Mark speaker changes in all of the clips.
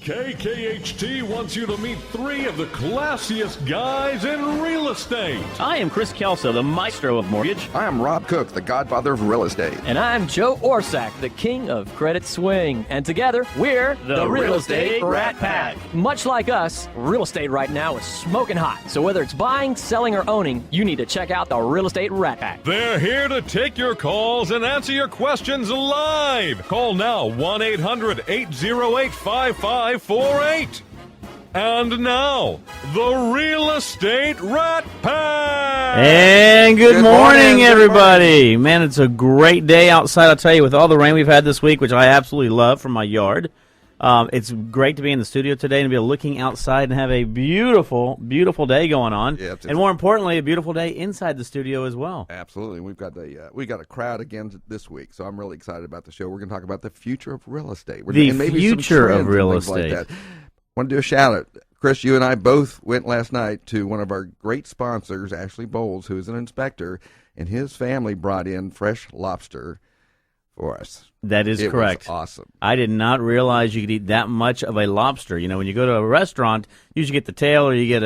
Speaker 1: KKHT wants you to meet three of the classiest guys in real estate.
Speaker 2: I am Chris Kelso, the maestro of mortgage.
Speaker 3: I am Rob Cook, the godfather of real estate.
Speaker 2: And I'm Joe Orsack, the king of credit swing. And together, we're the Real Estate Rat Pack. Much like us, real estate right now is smoking hot. So whether it's buying, selling, or owning, you need to check out the Real Estate Rat Pack.
Speaker 1: They're here to take your calls and answer your questions live. Call now, 1-800-808-5548. And now, the Real Estate Rat Pack.
Speaker 4: And good morning, everybody. Man, it's a great day outside, I'll tell you, with all the rain we've had this week, which I absolutely love from my yard. It's great to be in the studio today and be looking outside and have a beautiful, beautiful day going on. Yeah, and more importantly, a beautiful day inside the studio as well.
Speaker 3: Absolutely. We've got a crowd again this week, so I'm really excited about the show. We're going to talk about the future of real estate.
Speaker 4: The future of real estate.
Speaker 3: Like that. I want to do a shout-out. Chris, you and I both went last night to one of our great sponsors, Ashley Bowles, who is an inspector, and his family brought in fresh lobster for us.
Speaker 4: That is correct.
Speaker 3: It was awesome.
Speaker 4: I did not realize you could eat that much of a lobster. You know, when you go to a restaurant, you usually get the tail or you get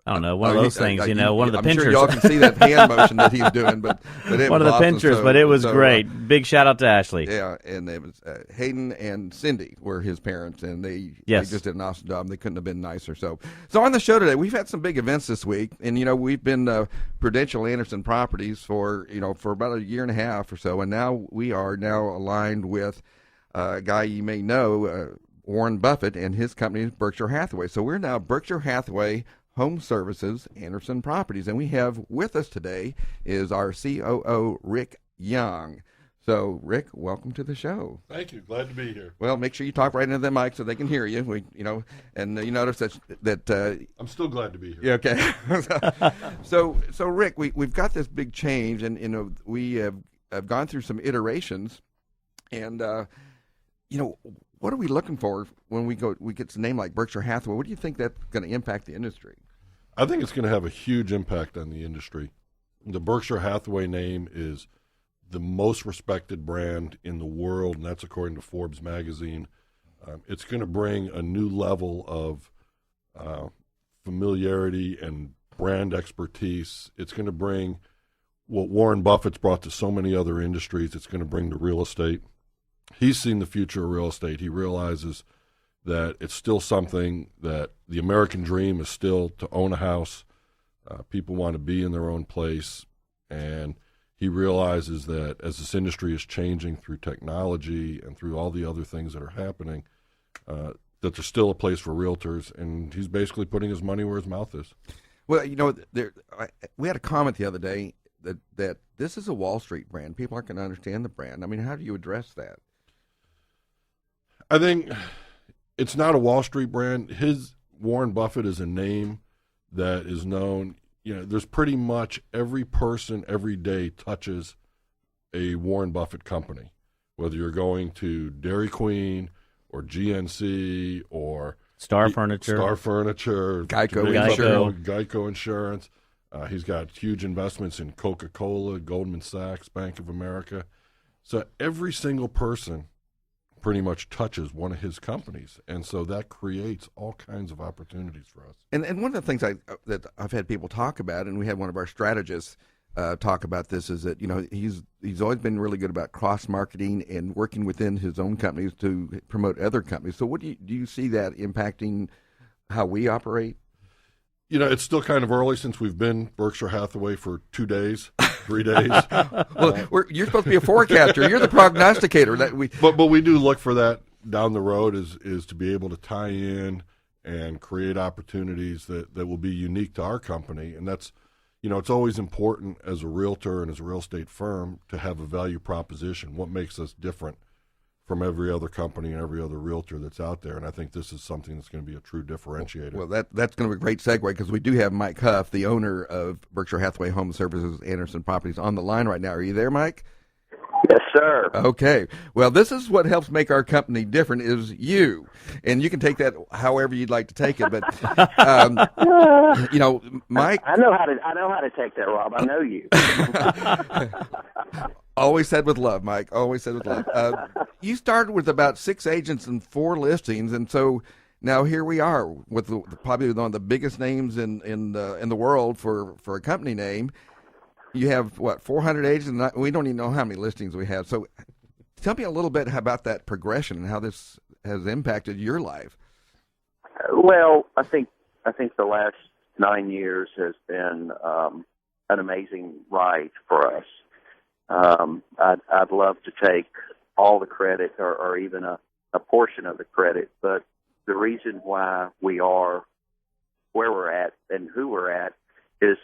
Speaker 4: I don't know, one of those things, one of the
Speaker 3: I'm
Speaker 4: pinchers.
Speaker 3: I'm sure y'all can see that hand motion that he's doing, but it
Speaker 4: one
Speaker 3: was
Speaker 4: of the
Speaker 3: awesome.
Speaker 4: pinchers, but it was great. Big shout out to Ashley.
Speaker 3: Yeah, and it was Hayden and Cindy were his parents, and they just did an awesome job. They couldn't have been nicer. So on the show today, we've had some big events this week, and we've been Prudential Anderson Properties for about a year and a half or so, and now we are aligned with a guy you may know, Warren Buffett, and his company is Berkshire Hathaway. So we're now Berkshire Hathaway Home Services, Anderson Properties. And we have with us today is our COO, Rick Young. So, Rick, welcome to the show.
Speaker 5: Thank you. Glad to be here.
Speaker 3: Well, make sure you talk right into the mic so they can hear you. You notice that
Speaker 5: I'm still glad to be here.
Speaker 3: Yeah, okay. So, Rick, we've got this big change, and we have gone through some iterations, and what are we looking for when we get to a name like Berkshire Hathaway? What do you think that's going to impact the industry?
Speaker 5: I think it's going to have a huge impact on the industry. The Berkshire Hathaway name is the most respected brand in the world, and that's according to Forbes magazine. It's going to bring a new level of familiarity and brand expertise. It's going to bring what Warren Buffett's brought to so many other industries. It's going to bring to real estate. He's seen the future of real estate. He realizes that it's still something that the American dream is still to own a house. People want to be in their own place. And he realizes that as this industry is changing through technology and through all the other things that are happening, that there's still a place for realtors. And he's basically putting his money where his mouth is.
Speaker 3: Well, we had a comment the other day that this is a Wall Street brand. People aren't going to understand the brand. I mean, how do you address that?
Speaker 5: I think it's not a Wall Street brand. Warren Buffett is a name that is known. There's pretty much every person every day touches a Warren Buffett company, whether you're going to Dairy Queen or GNC or
Speaker 4: Star Furniture,
Speaker 3: Geico
Speaker 5: Insurance. He's got huge investments in Coca-Cola, Goldman Sachs, Bank of America. So every single person pretty much touches one of his companies, and so that creates all kinds of opportunities for us.
Speaker 3: And one of the things that I've had people talk about, and we had one of our strategists talk about this, is that he's always been really good about cross marketing and working within his own companies to promote other companies. So, what do you see that impacting how we operate?
Speaker 5: It's still kind of early since we've been Berkshire Hathaway for 2 days, 3 days.
Speaker 3: Well, you're supposed to be a forecaster. You're the prognosticator.
Speaker 5: But we do look for that down the road is to be able to tie in and create opportunities that will be unique to our company. And that's, it's always important as a realtor and as a real estate firm to have a value proposition. What makes us different from every other company and every other realtor that's out there, and I think this is something that's going to be a true differentiator.
Speaker 3: Well, that's going to be a great segue because we do have Mike Huff, the owner of Berkshire Hathaway Home Services, Anderson Properties, on the line right now. Are you there, Mike?
Speaker 6: Yes, sir.
Speaker 3: Okay. Well, this is what helps make our company different is you. And you can take that however you'd like to take it. But, Mike.
Speaker 6: I know how to take that, Rob. I know you.
Speaker 3: Always said with love, Mike. Always said with love. You started with about 6 agents and 4 listings. And so now here we are with probably one of the biggest names in the world for a company name. You have, 400 agents? We don't even know how many listings we have. So tell me a little bit about that progression and how this has impacted your life.
Speaker 6: Well, I think the last 9 years has been an amazing ride for us. I'd love to take all the credit or even a portion of the credit, but the reason why we are where we're at and who we're at is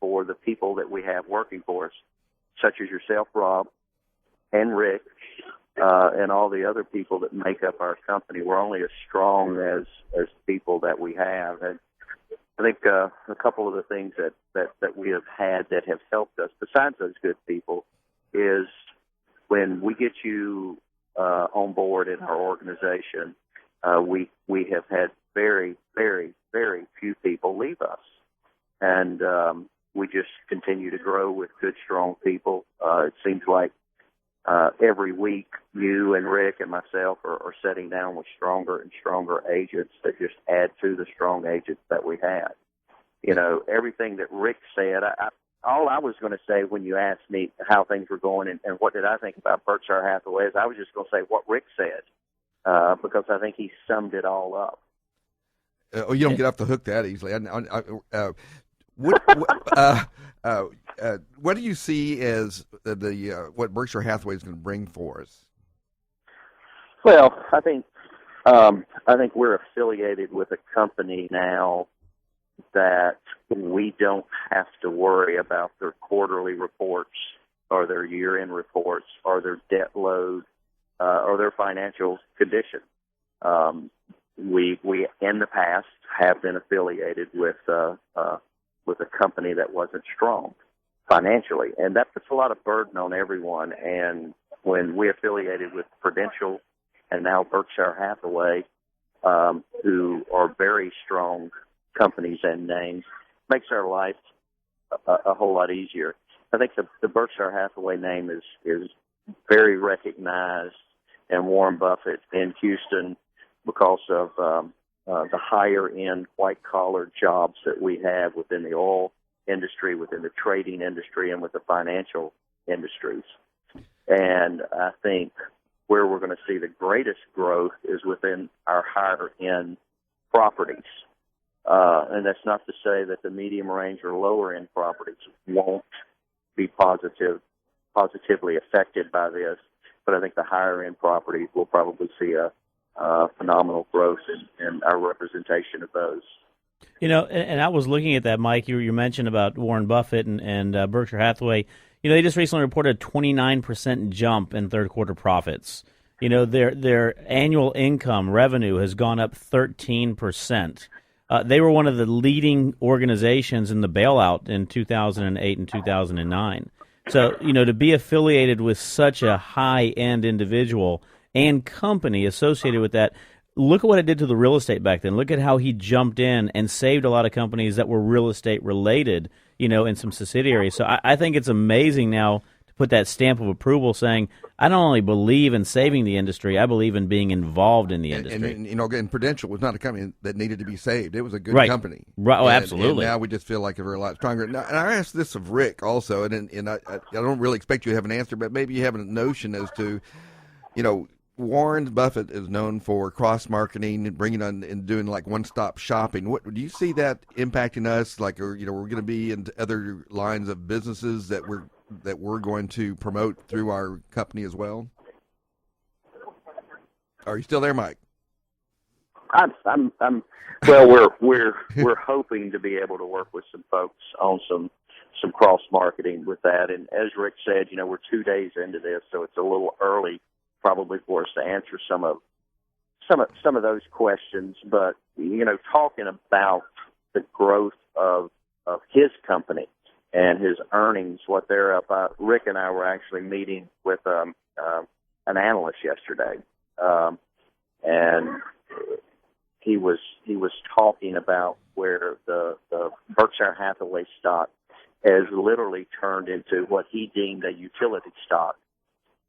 Speaker 6: for the people that we have working for us, such as yourself, Rob, and Rick, and all the other people that make up our company. We're only as strong as people that we have. And I think a couple of the things that we have had that have helped us, besides those good people, is when we get you on board in our organization, we have had very, very, very few people leave us. And we just continue to grow with good, strong people. It seems like every week you and Rick and myself are sitting down with stronger and stronger agents that just add to the strong agents that we have. Everything that Rick said, all I was going to say when you asked me how things were going and what did I think about Berkshire Hathaway is I was just going to say what Rick said because I think he summed it all up.
Speaker 3: You don't get off the hook that easily. What do you see as what Berkshire Hathaway is going to bring for us?
Speaker 6: Well, I think we're affiliated with a company now that we don't have to worry about their quarterly reports or their year-end reports or their debt load or their financial condition. We in the past have been affiliated with a company that wasn't strong financially, and that puts a lot of burden on everyone. And when we affiliated with Prudential and now Berkshire Hathaway, who are very strong companies and names, makes our life a whole lot easier. I think the Berkshire Hathaway name is very recognized, and Warren Buffett in Houston because of the higher-end white-collar jobs that we have within the oil industry, within the trading industry, and with the financial industries. And I think where we're going to see the greatest growth is within our higher-end properties. And that's not to say that the medium range or lower-end properties won't be positively affected by this, but I think the higher-end properties will probably see a phenomenal growth in our representation of those.
Speaker 4: And I was looking at that, Mike. You mentioned about Warren Buffett and Berkshire Hathaway. They just recently reported a 29% jump in third quarter profits. Their annual income revenue has gone up 13%. They were one of the leading organizations in the bailout in 2008 and 2009. So, to be affiliated with such a high-end individual and company associated with that, look at what it did to the real estate back then. Look at how he jumped in and saved a lot of companies that were real estate related, in some subsidiaries. So I think it's amazing now to put that stamp of approval saying, I don't only believe in saving the industry, I believe in being involved in the industry.
Speaker 3: And Prudential was not a company that needed to be saved. It was a good company.
Speaker 4: Right. Oh, absolutely.
Speaker 3: And now we just feel like we're a lot stronger. Now, and I asked this of Rick also, and I don't really expect you to have an answer, but maybe you have a notion as to, Warren Buffett is known for cross-marketing and bringing on and doing like one-stop shopping. What do you see that impacting us? Like, we're going to be in other lines of businesses that we're going to promote through our company as well. Are you still there, Mike?
Speaker 6: Well, we're hoping to be able to work with some folks on some cross-marketing with that. And as Rick said, we're 2 days into this, so it's a little early probably for us to answer some of those questions. But talking about the growth of his company and his earnings, what they're up. Rick and I were actually meeting with an analyst yesterday, and he was talking about where the Berkshire Hathaway stock has literally turned into what he deemed a utility stock.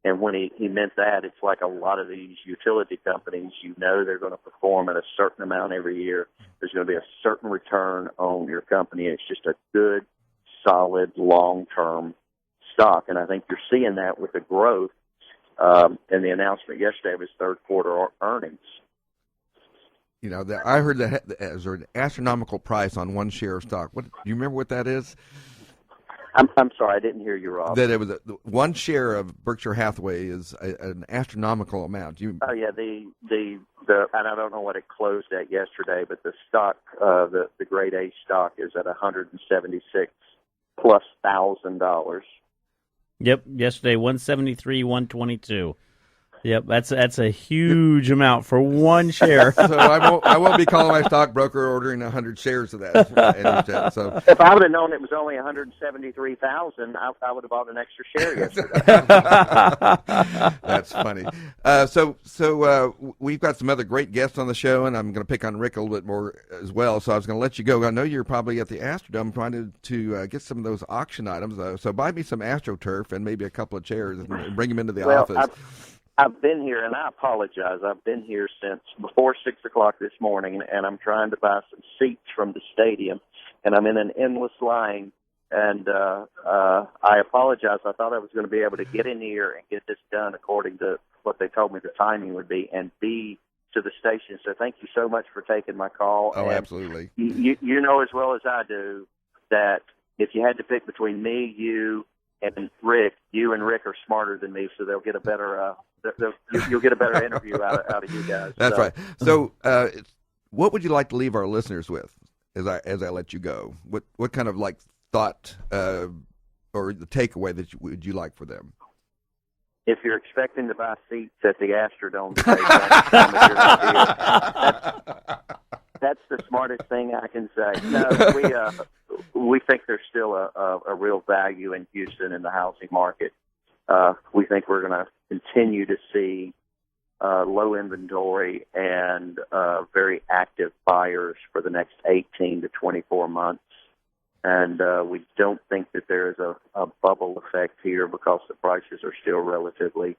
Speaker 6: And when he meant that, it's like a lot of these utility companies, they're going to perform at a certain amount every year. There's going to be a certain return on your company. It's just a good, solid, long-term stock. And I think you're seeing that with the growth and the announcement yesterday of his third quarter earnings.
Speaker 3: I heard that there's an astronomical price on one share of stock. Do you remember what that is?
Speaker 6: I'm sorry, I didn't hear you, Rob.
Speaker 3: That it was one share of Berkshire Hathaway is an astronomical amount.
Speaker 6: Oh yeah, the and I don't know what it closed at yesterday, but the stock, the grade A stock, is at $176,000+.
Speaker 4: Yep, yesterday 173, 122. Yep, that's a huge amount for one share.
Speaker 3: So I won't be calling my stockbroker ordering 100 shares of that. So
Speaker 6: if I would have known it was only 173,000, I would have bought an extra share yesterday.
Speaker 3: That's funny. So we've got some other great guests on the show, and I'm going to pick on Rick a little bit more as well. So I was going to let you go. I know you're probably at the Astrodome trying to get some of those auction items. So buy me some AstroTurf and maybe a couple of chairs and bring them into the office.
Speaker 6: I've been here, and I apologize. I've been here since before 6 o'clock this morning, and I'm trying to buy some seats from the stadium, and I'm in an endless line. And I apologize. I thought I was going to be able to get in here and get this done according to what they told me the timing would be, and be to the station. So thank you so much for taking my call.
Speaker 3: Oh,
Speaker 6: and
Speaker 3: absolutely.
Speaker 6: You know as well as I do that if you had to pick between me, you, and Rick, you and Rick are smarter than me, so they'll get a better. You'll get a better interview out of you guys.
Speaker 3: That's right. So, what would you like to leave our listeners with as I let you go? What kind of thought or the takeaway that would you like for them?
Speaker 6: If you're expecting to buy seats at the Astrodome, that's the smartest thing I can say. No, we think there's still a real value in Houston in the housing market. We think we're going to continue to see low inventory and very active buyers for the next 18 to 24 months. And we don't think that there is a bubble effect here because the prices are still relatively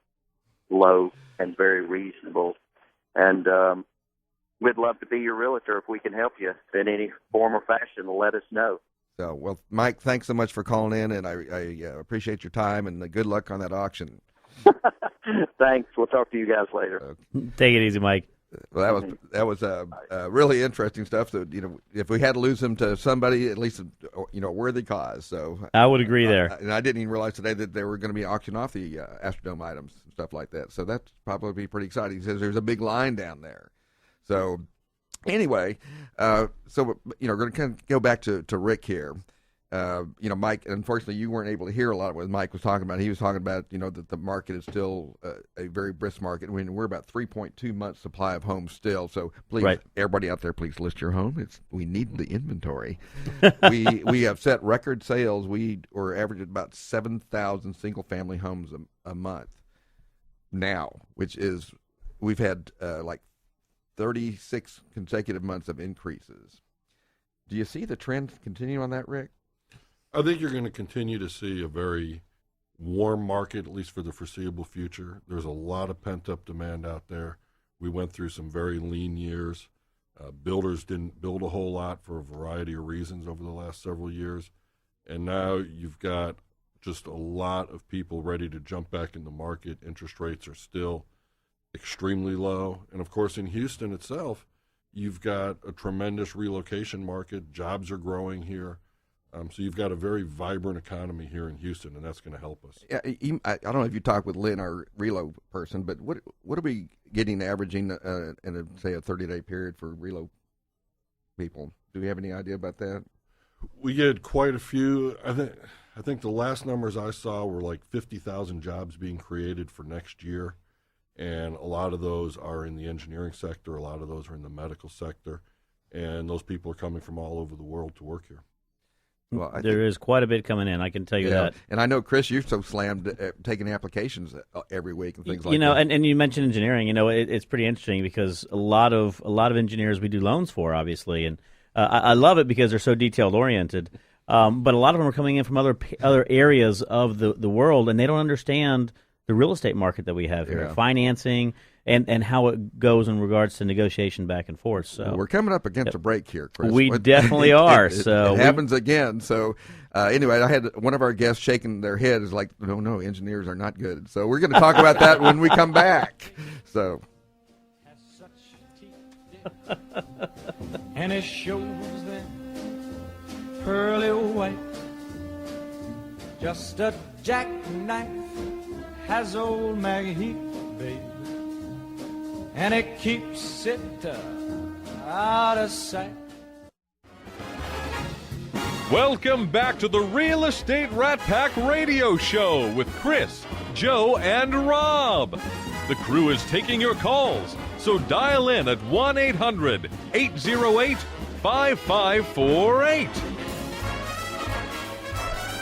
Speaker 6: low and very reasonable. And we'd love to be your realtor if we can help you in any form or fashion. Let us know.
Speaker 3: So, well, Mike, thanks so much for calling in, and I appreciate your time, and good luck on that auction.
Speaker 6: Thanks. We'll talk to you guys later.
Speaker 4: Take it easy, Mike.
Speaker 3: Well, that was really interesting stuff. So, if we had to lose him to somebody, at least a worthy cause. So
Speaker 4: I would agree there.
Speaker 3: And I didn't even realize today that they were going to be auctioning off the Astrodome items and stuff like that. So that's probably be pretty exciting. He says there's a big line down there. So anyway, we're going to kind of go back to Rick here. Mike, unfortunately, you weren't able to hear a lot of what Mike was talking about. He was talking about, that the market is still a very brisk market. I mean, we're about 3.2 months supply of homes still. So please, Everybody out there, please list your home. We need the inventory. we have set record sales. We were averaging about 7,000 single family homes a month now, which is, we've had 36 consecutive months of increases. Do you see the trend continue on that, Rick?
Speaker 5: I think you're going to continue to see a very warm market, at least for the foreseeable future. There's a lot of pent-up demand out there. We went through some very lean years. Builders didn't build a whole lot for a variety of reasons over the last several years. And now you've got just a lot of people ready to jump back in the market. Interest rates are still extremely low. And, of course, in Houston itself, you've got a tremendous relocation market. Jobs are growing here. So you've got a very vibrant economy here in Houston, and that's going to help us.
Speaker 3: Yeah, I don't know if you talked with Lynn, our relo person, but what are we getting averaging in say a 30-day period for relo people? Do we have any idea about that?
Speaker 5: We get quite a few. I think the last numbers I saw were like 50,000 jobs being created for next year, and a lot of those are in the engineering sector. A lot of those are in the medical sector, and those people are coming from all over the world to work here.
Speaker 3: Well,
Speaker 4: there is quite a bit coming in, I can tell you that.
Speaker 3: And I know, Chris, you're so slammed taking applications every week and things like that.
Speaker 4: And you mentioned engineering. It's pretty interesting because a lot of engineers we do loans for, obviously, and I love it because they're so detailed oriented. But a lot of them are coming in from other areas of the world, and they don't understand the real estate market that we have here, financing, and how it goes in regards to negotiation back and forth. So
Speaker 3: we're coming up against a break here, Chris.
Speaker 4: We definitely are.
Speaker 3: It happens again. So anyway, I had one of our guests shaking their head is like, no, engineers are not good. So we're going to talk about that when we come back. So.
Speaker 7: And it shows them pearly white, just a jackknife has old Maggie, baby, and it keeps it out of sight.
Speaker 1: Welcome back to the Real Estate Rat Pack Radio Show with Chris, Joe, and Rob. The crew is taking your calls, so dial in at 1-800-808-5548.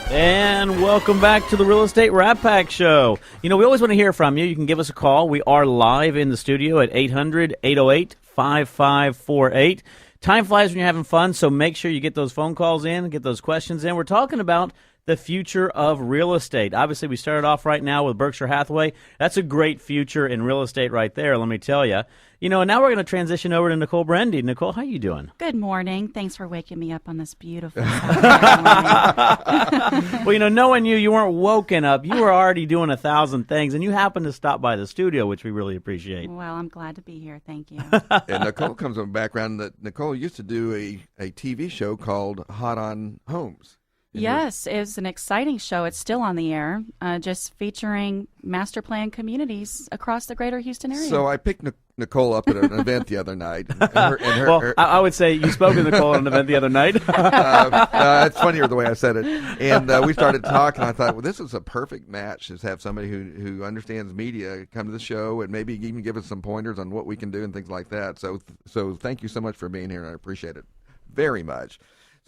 Speaker 4: And welcome back to the Real Estate Rat Pack Show. We always want to hear from you. You can give us a call. We are live in the studio at 800-808-5548. Time flies when you're having fun, so make sure you get those phone calls in, get those questions in. We're talking about the future of real estate. Obviously, we started off right now with Berkshire Hathaway. That's a great future in real estate right there, let me tell you. And now we're going to transition over to Nicole Brende. Nicole, how you doing?
Speaker 8: Good morning. Thanks for waking me up on this beautiful Saturday morning.
Speaker 4: Well, knowing you weren't woken up. You were already doing 1,000 things, and you happened to stop by the studio, which we really appreciate.
Speaker 8: Well, I'm glad to be here. Thank you.
Speaker 3: And Nicole comes from a background that Nicole used to do a TV show called Hot on Homes.
Speaker 8: Yes, it was an exciting show. It's still on the air, just featuring master plan communities across the greater Houston area.
Speaker 3: So I picked Nicole up at an event the other night.
Speaker 4: I would say you spoke to Nicole at an event the other night.
Speaker 3: It's funnier the way I said it. And we started talking. I thought, well, this is a perfect match, is have somebody who understands media come to the show and maybe even give us some pointers on what we can do and things like that. So thank you so much for being here, and I appreciate it very much.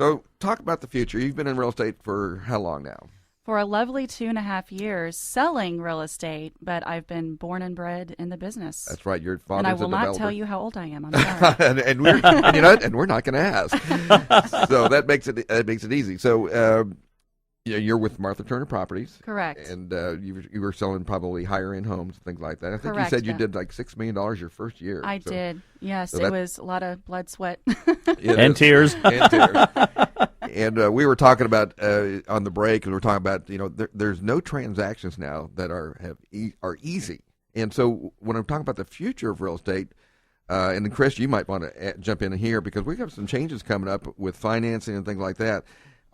Speaker 3: So talk about the future. You've been in real estate for how long now?
Speaker 8: For a lovely 2.5 years selling real estate, but I've been born and bred in the business.
Speaker 3: That's right. Your father's
Speaker 8: and I will
Speaker 3: a
Speaker 8: not
Speaker 3: developer.
Speaker 8: tell you how old I am. I'm sorry.
Speaker 3: and we're not going to ask. So that makes it easy. So you're with Martha Turner Properties.
Speaker 8: Correct.
Speaker 3: And you were selling probably higher end homes, things like that. I think
Speaker 8: Correct,
Speaker 3: you said you did like $6 million your first year.
Speaker 8: I did. Yes, it was a lot of blood, sweat,
Speaker 4: and tears.
Speaker 3: And we were talking about on the break, and we were talking about there's no transactions now that are easy. And so when I'm talking about the future of real estate, and then Chris, you might want to jump in here because we have some changes coming up with financing and things like that.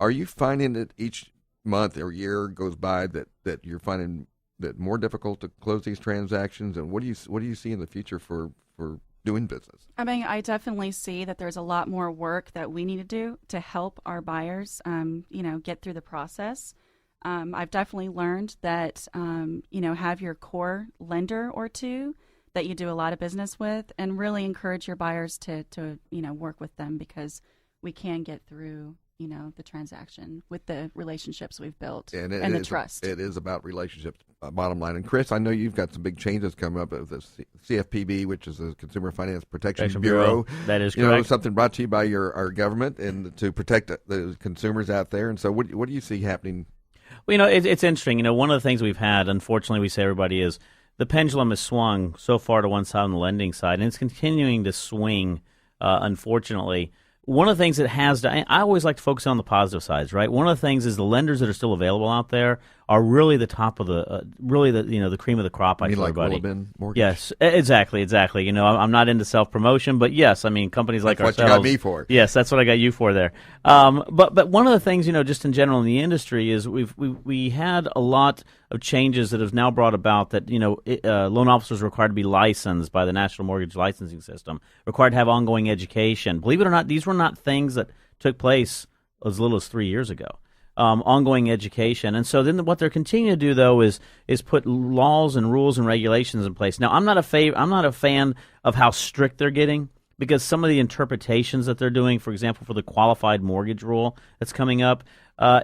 Speaker 3: Are you finding that each month or year goes by that you're finding that more difficult to close these transactions? And what do you see in the future for doing business?
Speaker 8: I mean, I definitely see that there's a lot more work that we need to do to help our buyers, get through the process. I've definitely learned that, have your core lender or two that you do a lot of business with, and really encourage your buyers to work with them, because we can get through the transaction with the relationships we've built and the trust.
Speaker 3: It is about relationships, bottom line. And Chris, I know you've got some big changes coming up with the CFPB, which is the Consumer Finance Protection Bureau.
Speaker 4: That is correct.
Speaker 3: Something brought to you by our government and to protect the consumers out there. And so what do you see happening?
Speaker 4: Well, it's interesting. One of the things we've had, unfortunately, we say everybody is, the pendulum has swung so far to one side on the lending side, and it's continuing to swing, unfortunately. One of the things that has done, I always like to focus on the positive sides, right? One of the things is the lenders that are still available out there are really the top of the cream of the crop. I tell everybody.
Speaker 3: Mortgage?
Speaker 4: Yes, exactly. I'm not into self promotion, but yes, I mean companies like
Speaker 3: that's
Speaker 4: ourselves.
Speaker 3: What you got me for?
Speaker 4: Yes, that's what I got you for there. But one of the things, just in general in the industry is we had a lot of changes that have now brought about that loan officers are required to be licensed by the National Mortgage Licensing System, required to have ongoing education. Believe it or not, these were not things that took place as little as 3 years ago. Ongoing education, and so then what they're continuing to do though is put laws and rules and regulations in place. Now, I'm not a fan of how strict they're getting, because some of the interpretations that they're doing, for example, for the qualified mortgage rule that's coming up,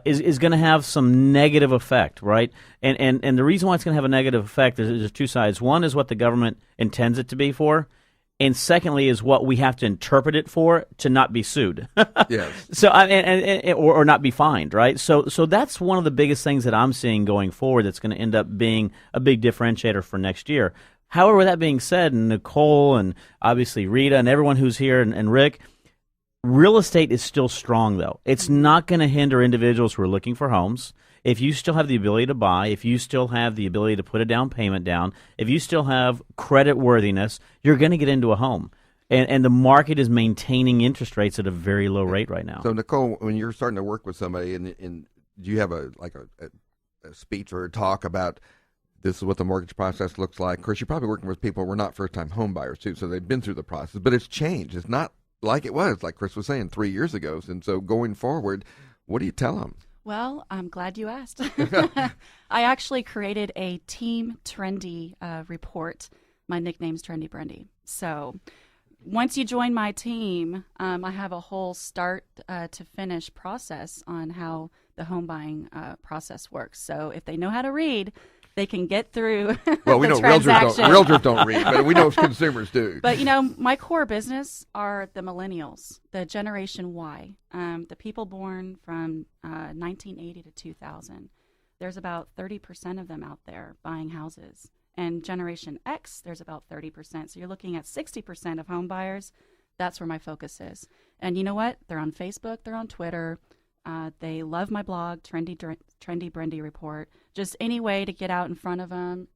Speaker 4: is going to have some negative effect, right? And the reason why it's going to have a negative effect is there's two sides. One is what the government intends it to be for, and secondly is what we have to interpret it for to not be sued.
Speaker 3: Yes.
Speaker 4: So or not be fined, right? So that's one of the biggest things that I'm seeing going forward that's going to end up being a big differentiator for next year. However, with that being said, Nicole and obviously Rita and everyone who's here and Rick, real estate is still strong, though. It's not going to hinder individuals who are looking for homes. If you still have the ability to buy, if you still have the ability to put a down payment down, if you still have credit worthiness, you're going to get into a home. And the market is maintaining interest rates at a very low rate right now.
Speaker 3: So, Nicole, when you're starting to work with somebody, and do you have a speech or a talk about this is what the mortgage process looks like? Of course, you're probably working with people who are not first-time home buyers, too, so they've been through the process. But it's changed. It's not like it was, like Chris was saying, 3 years ago. And so going forward, what do you tell them?
Speaker 8: Well, I'm glad you asked. I actually created a Team Trendy report. My nickname's Trendy Brende. So once you join my team, I have a whole start to finish process on how the home buying process works. So if they know how to read, they can get through
Speaker 3: well, we
Speaker 8: the
Speaker 3: know
Speaker 8: transaction.
Speaker 3: realtors don't read, but we know consumers do.
Speaker 8: But, my core business are the millennials, the Generation Y, the people born from 1980 to 2000. There's about 30% of them out there buying houses. And Generation X, there's about 30%. So you're looking at 60% of home buyers. That's where my focus is. And you know what? They're on Facebook. They're on Twitter. They love my blog, Trendy Brende Report. Just any way to get out in front of them.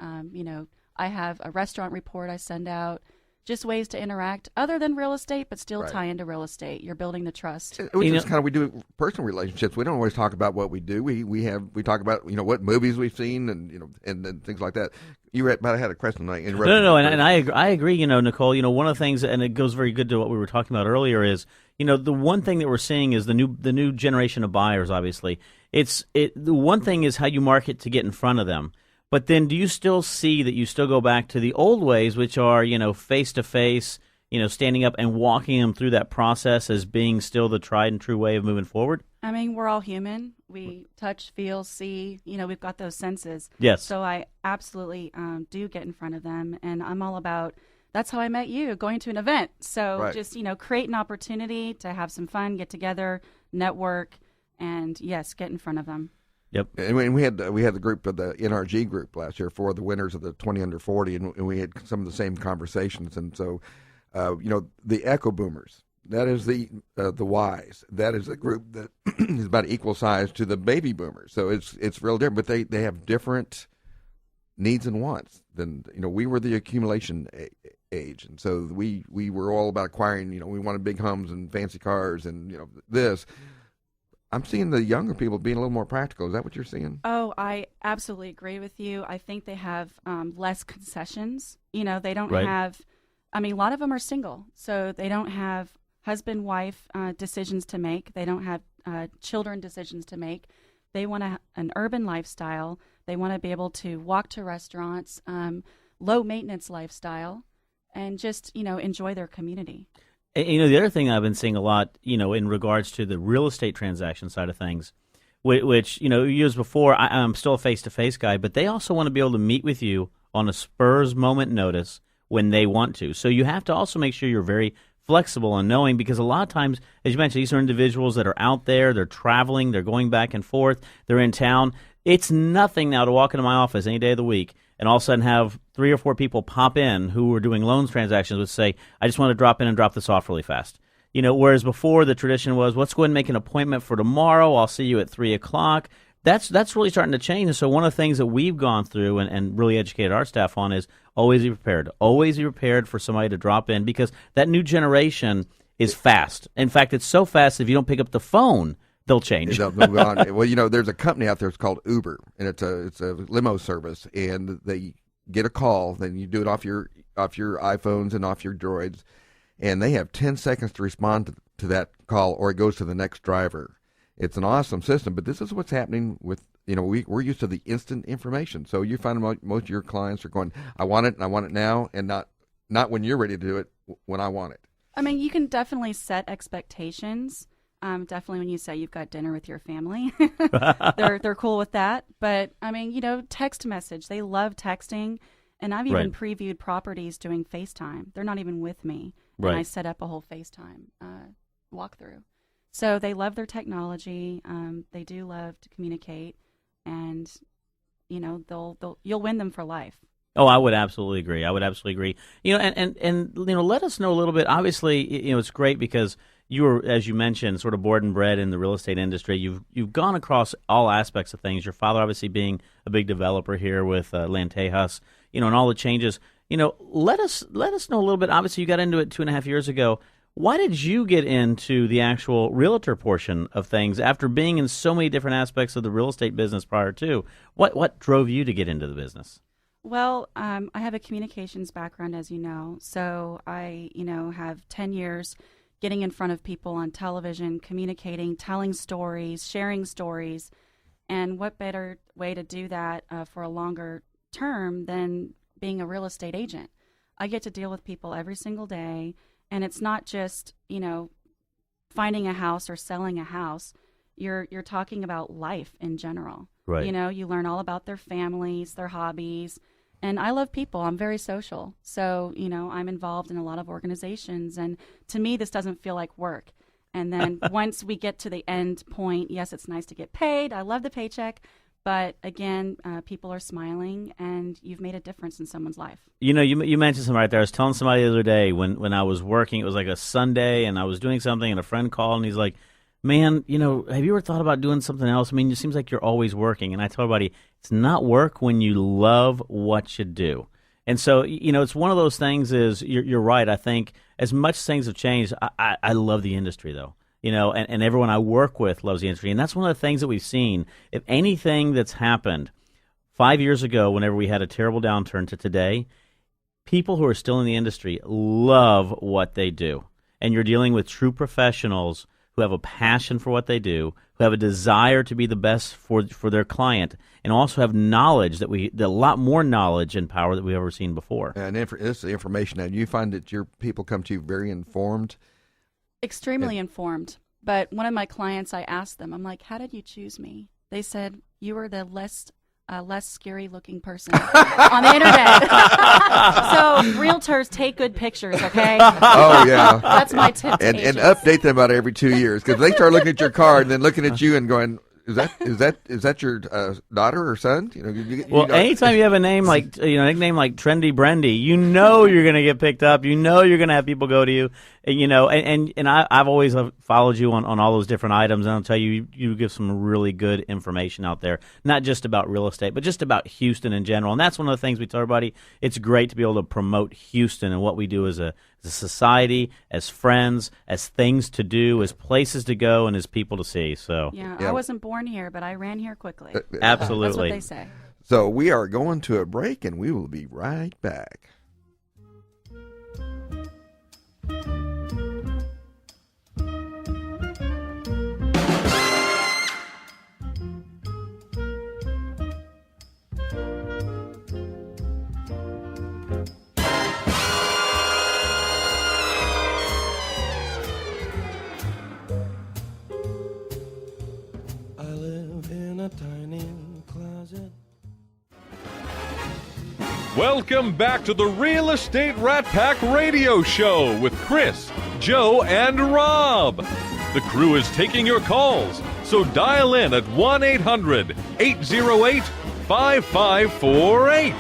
Speaker 8: I have a restaurant report I send out. Just ways to interact other than real estate, but still tie into real estate. You're building the trust.
Speaker 3: Which is kind of, we do personal relationships. We don't always talk about what we do. We talk about what movies we've seen and things like that. You had a question.
Speaker 4: No, and I agree. Nicole. One of the things, and it goes very good to what we were talking about earlier, is the one thing that we're seeing is the new generation of buyers. Obviously, the one thing is how you market to get in front of them. But then do you still see that you still go back to the old ways, which are, face-to-face, standing up and walking them through that process as being still the tried and true way of moving forward?
Speaker 8: I mean, we're all human. We touch, feel, see, we've got those senses.
Speaker 4: Yes.
Speaker 8: So I absolutely do get in front of them. And I'm all about, that's how I met you, going to an event. So just, create an opportunity to have some fun, get together, network, and yes, get in front of them.
Speaker 4: Yep.
Speaker 3: And we had the group of the NRG group last year for the winners of the 20 under 40, and we had some of the same conversations. And so, the echo boomers, that is the Ys. That is a group that is about equal size to the baby boomers. So it's real different, but they have different needs and wants than we were the accumulation age, and so we were all about acquiring. We wanted big homes and fancy cars and this. I'm seeing the younger people being a little more practical. Is that what you're seeing?
Speaker 8: Oh, I absolutely agree with you. I think they have less concessions. They don't have, a lot of them are single, so they don't have husband-wife decisions to make. They don't have children decisions to make. They want an urban lifestyle. They want to be able to walk to restaurants, low-maintenance lifestyle, and just, enjoy their community.
Speaker 4: The other thing I've been seeing a lot, in regards to the real estate transaction side of things, which years before, I'm still a face-to-face guy, but they also want to be able to meet with you on a spur's moment notice when they want to. So you have to also make sure you're very flexible and knowing, because a lot of times, as you mentioned, these are individuals that are out there, they're traveling, they're going back and forth, they're in town. It's nothing now to walk into my office any day of the week and all of a sudden have 3 or 4 people pop in who are doing loans transactions would say, I just want to drop in and drop this off really fast. Whereas before the tradition was, let's go ahead and make an appointment for tomorrow. I'll see you at 3 o'clock. That's really starting to change. And so one of the things that we've gone through and really educated our staff on is always be prepared. Always be prepared for somebody to drop in, because that new generation is fast. In fact, it's so fast, if you don't pick up the phone, they'll change.
Speaker 3: They'll move on. Well, there's a company out there. It's called Uber, and it's a limo service. And they get a call, then you do it off your iPhones and off your Droids, and they have 10 seconds to respond to that call, or it goes to the next driver. It's an awesome system, but this is what's happening with we're used to the instant information. So you find most of your clients are going, I want it, and I want it now, and not when you're ready to do it, when I want it.
Speaker 8: I mean, you can definitely set expectations. Definitely when you say you've got dinner with your family, they're cool with that. But I mean, text message. They love texting, and I've even previewed properties doing FaceTime. They're not even with me, and I set up a whole FaceTime walkthrough. So they love their technology. They do love to communicate, and you'll win them for life.
Speaker 4: Oh, I would absolutely agree. And let us know a little bit. Obviously, it's great because you were, as you mentioned, sort of born and bred in the real estate industry. You've gone across all aspects of things. Your father obviously being a big developer here with Lantejas, and all the changes. Let us know a little bit. Obviously, you got into it 2.5 years ago. Why did you get into the actual realtor portion of things after being in so many different aspects of the real estate business prior to? What drove you to get into the business?
Speaker 8: Well, I have a communications background, as you know. So I, have 10 years getting in front of people on television, communicating, telling stories, sharing stories. And what better way to do that for a longer term than being a real estate agent? I get to deal with people every single day. And it's not just, finding a house or selling a house. You're talking about life in general.
Speaker 4: Right.
Speaker 8: You learn all about their families, their hobbies. And I love people. I'm very social. So, I'm involved in a lot of organizations. And to me, this doesn't feel like work. And then once we get to the end point, yes, it's nice to get paid. I love the paycheck. But again, people are smiling, and you've made a difference in someone's life.
Speaker 4: You mentioned something right there. I was telling somebody the other day when I was working, it was like a Sunday, and I was doing something, and a friend called, and he's like, man, have you ever thought about doing something else? I mean, it seems like you're always working. And I tell everybody, it's not work when you love what you do. And so, it's one of those things is, you're right. I think as much as things have changed, I love the industry, though. And everyone I work with loves the industry. And that's one of the things that we've seen. If anything that's happened 5 years ago, whenever we had a terrible downturn, to today, people who are still in the industry love what they do. And you're dealing with true professionals who have a passion for what they do, who have a desire to be the best for their client, and also have knowledge a lot more knowledge and power that we've ever seen before.
Speaker 3: And this is the information. Now, you find that your people come to you very informed?
Speaker 8: Extremely informed. But one of my clients, I asked them, I'm like, how did you choose me? They said, you were the less scary looking person on the internet. So realtors take good pictures, okay?
Speaker 3: Oh, yeah.
Speaker 8: That's my tip to
Speaker 3: and
Speaker 8: agents.
Speaker 3: update them about every 2 years, because they start looking at your card and then looking at you and going, is that your daughter or son?
Speaker 4: Anytime you have a name like nickname like Trendy Brende, you're going to get picked up. You're going to have people go to you. And I've always followed you on all those different items, and I'll tell you, you give some really good information out there, not just about real estate, but just about Houston in general. And that's one of the things we tell everybody. It's great to be able to promote Houston and what we do as a society, as friends, as things to do, as places to go, and as people to see. So
Speaker 8: yeah. I wasn't born here, but I ran here quickly.
Speaker 4: Absolutely.
Speaker 8: That's what they say.
Speaker 3: So we are going to a break, and we will be right back.
Speaker 1: Welcome back to the Real Estate Rat Pack Radio Show with Chris, Joe, and Rob. The crew is taking your calls, so dial in at 1-800-808-5548.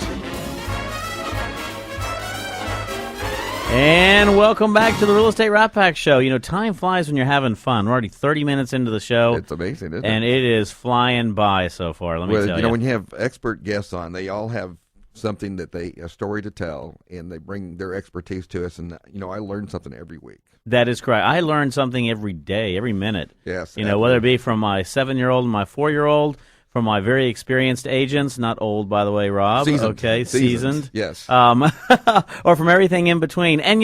Speaker 4: And welcome back to the Real Estate Rat Pack Show. Time flies when you're having fun. We're already 30 minutes into the show.
Speaker 3: It's amazing, isn't it?
Speaker 4: And it is flying by so far, let me tell you.
Speaker 3: When you have expert guests on, they all have something a story to tell, and they bring their expertise to us. And, I learn something every week.
Speaker 4: That is correct. I learn something every day, every minute.
Speaker 3: Yes.
Speaker 4: Whether it be from my 7-year-old and my 4-year-old, from my very experienced agents, not old, by the way, Rob.
Speaker 3: Seasoned.
Speaker 4: Okay, seasoned.
Speaker 3: Yes.
Speaker 4: Or from everything in between. And,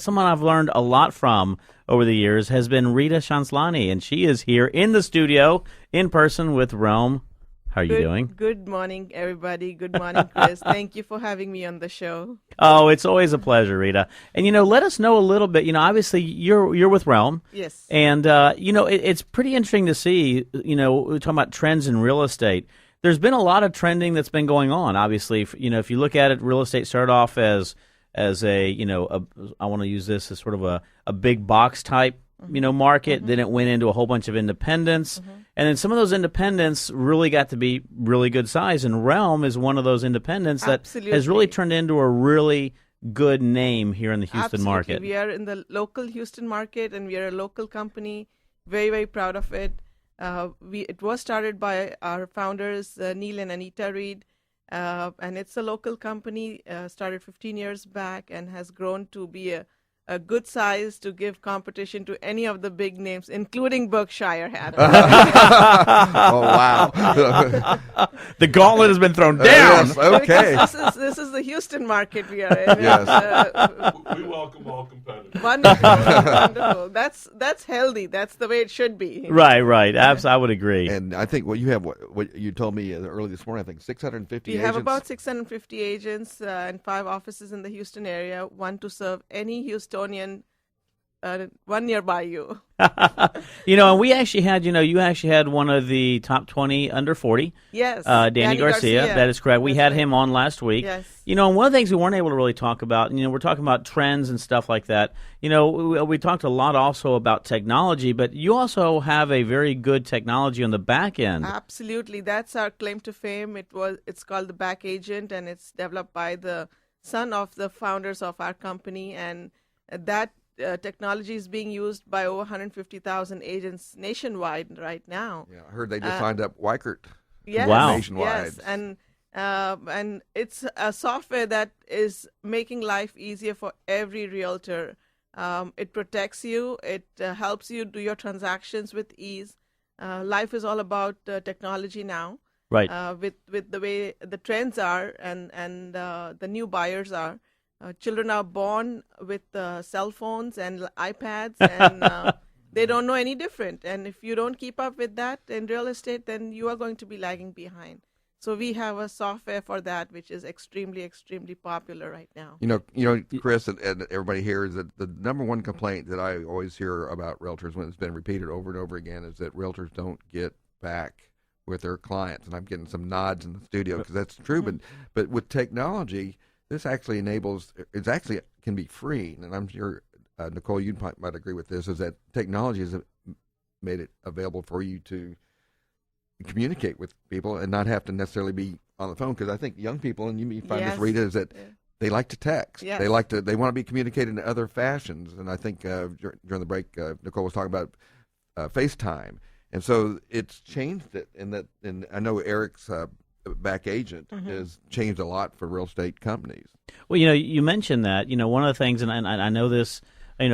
Speaker 4: someone I've learned a lot from over the years has been Ritu Chanchlani, and she is here in the studio, in person with Rome. How are you doing?
Speaker 9: Good morning, everybody. Good morning, Chris. Thank you for having me on the show.
Speaker 4: Oh, it's always a pleasure, Rita. And, let us know a little bit. Obviously, you're with Realm.
Speaker 9: Yes.
Speaker 4: And, it's pretty interesting to see, we're talking about trends in real estate. There's been a lot of trending that's been going on. Obviously, if you look at it, real estate started off as a, I want to use this as sort of a big box type market. Then it went into a whole bunch of independents. And then some of those independents really got to be really good size. And Realm is one of those independents that has really turned into a really good name here in the Houston market.
Speaker 9: We are in the local Houston market, and we are a local company. Very, very proud of it. It was started by our founders, Neil and Anita Reed. And it's a local company, started 15 years back and has grown to be a good size to give competition to any of the big names, including Berkshire Hathaway.
Speaker 3: Oh, wow.
Speaker 4: The gauntlet has been thrown down.
Speaker 3: Yes, okay.
Speaker 9: This is the Houston market we are in.
Speaker 3: Yes.
Speaker 5: We welcome all competitors.
Speaker 9: Wonderful. Wonderful. That's healthy. That's the way it should be.
Speaker 4: Right. I would agree.
Speaker 3: And I think you have what you told me earlier this morning, I think 650 agents.
Speaker 9: We have about 650 agents and 5 offices in the Houston area, one to serve any Houstonian, one nearby you.
Speaker 4: And we actually had, you actually had one of the top 20 under 40.
Speaker 9: Yes.
Speaker 4: Danny Garcia. That is correct. We had him on last week.
Speaker 9: Yes.
Speaker 4: And one of the things we weren't able to really talk about, we're talking about trends and stuff like that. We talked a lot also about technology, but you also have a very good technology on the back end.
Speaker 9: Absolutely. That's our claim to fame. It's called the Back Agent, and it's developed by the son of the founders of our company, and that technology is being used by over 150,000 agents nationwide right now.
Speaker 3: Yeah, I heard they just signed up Weichert.
Speaker 9: Yes,
Speaker 4: wow.
Speaker 3: Nationwide.
Speaker 9: Yes, and it's a software that is making life easier for every realtor. It protects you. It helps you do your transactions with ease. Life is all about technology now.
Speaker 4: Right.
Speaker 9: With the way the trends are and the new buyers are. Children are born with cell phones and iPads, and they don't know any different. And if you don't keep up with that in real estate, then you are going to be lagging behind. So we have a software for that, which is extremely, extremely popular right now.
Speaker 3: Chris, and everybody here, is that the number one complaint that I always hear about realtors when it's been repeated over and over again is that realtors don't get back with their clients. And I'm getting some nods in the studio because that's true. But with technology, this actually can be free, and I'm sure, Nicole, you might agree with this, is that technology has made it available for you to communicate with people and not have to necessarily be on the phone, because I think young people, and you find this, Rita, is that they like to text.
Speaker 9: Yes.
Speaker 3: They want to be communicated in other fashions, and I think during the break, Nicole was talking about FaceTime, and so it's changed it, and I know Eric's Back Agent has changed a lot for real estate companies.
Speaker 4: Well, you mentioned that. One of the things, and I know this,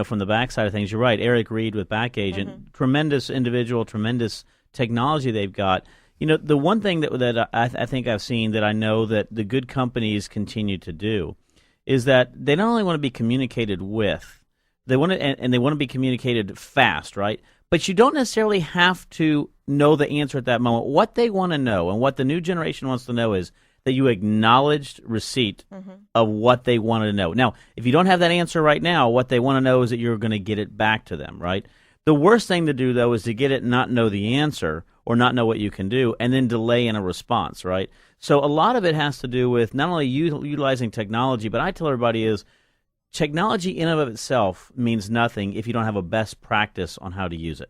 Speaker 4: from the back side of things, you're right. Eric Reed with Back Agent, tremendous individual, tremendous technology they've got. The one thing that I think I've seen that I know that the good companies continue to do is that they not only want to be communicated with, they want to, and they want to be communicated fast, right? But you don't necessarily have to know the answer at that moment. What they want to know, and what the new generation wants to know, is that you acknowledged receipt of what they wanted to know. Now, if you don't have that answer right now, what they want to know is that you're going to get it back to them, right? The worst thing to do, though, is to get it and not know the answer or not know what you can do, and then delay in a response, right? So a lot of it has to do with not only utilizing technology, but I tell everybody is technology in and of itself means nothing if you don't have a best practice on how to use it.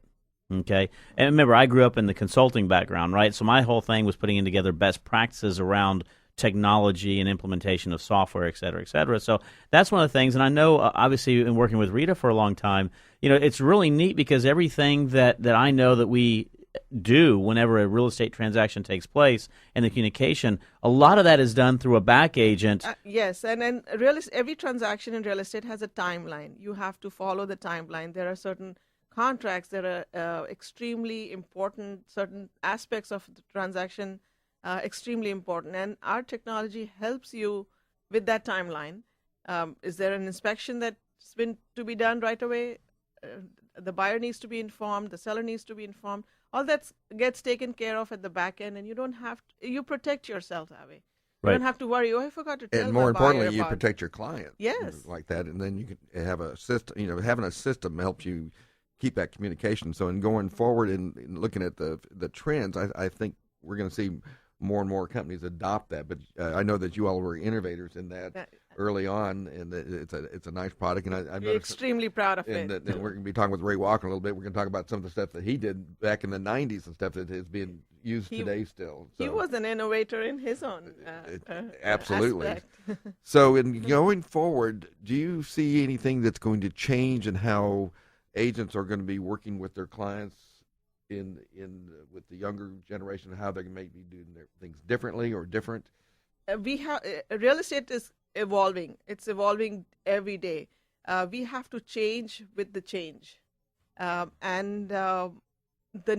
Speaker 4: Okay? And remember, I grew up in the consulting background, right? So my whole thing was putting in together best practices around technology and implementation of software, et cetera, et cetera. So that's one of the things. And I know, obviously, in working with Rita for a long time, it's really neat because everything that I know that we do whenever a real estate transaction takes place and the communication, a lot of that is done through a back agent.
Speaker 9: Yes, and every transaction in real estate has a timeline. You have to follow the timeline. There are certain contracts that are extremely important, certain aspects of the transaction extremely important, and our technology helps you with that timeline. Is there an inspection that's been to be done right away? The buyer needs to be informed, the seller needs to be informed. all that gets taken care of at the back end, and you don't have to, you protect yourself that way. You
Speaker 4: Right.
Speaker 9: don't have to worry. Oh, I forgot to tell
Speaker 3: And
Speaker 9: my
Speaker 3: more importantly,
Speaker 9: buyer
Speaker 3: you
Speaker 9: about it."
Speaker 3: protect your client.
Speaker 9: Yes.
Speaker 3: Like that, and then you can have a system. Having a system helps you keep that communication. So in going forward and looking at the trends, I think we're going to see more and more companies adopt that. But I know that you all were innovators in that early on, and it's a nice product. And I'm
Speaker 9: extremely proud of it.
Speaker 3: And we're going to be talking with Ray Walker a little bit. We're going to talk about some of the stuff that he did back in the '90s and stuff that is being used today still. So.
Speaker 9: He was an innovator in his own
Speaker 3: absolutely.
Speaker 9: aspect.
Speaker 3: So in going forward, do you see anything that's going to change in how agents are going to be working with their clients with the younger generation, how they may be doing their things differently or different?
Speaker 9: We have real estate is evolving. It's evolving every day. We have to change with the change, and the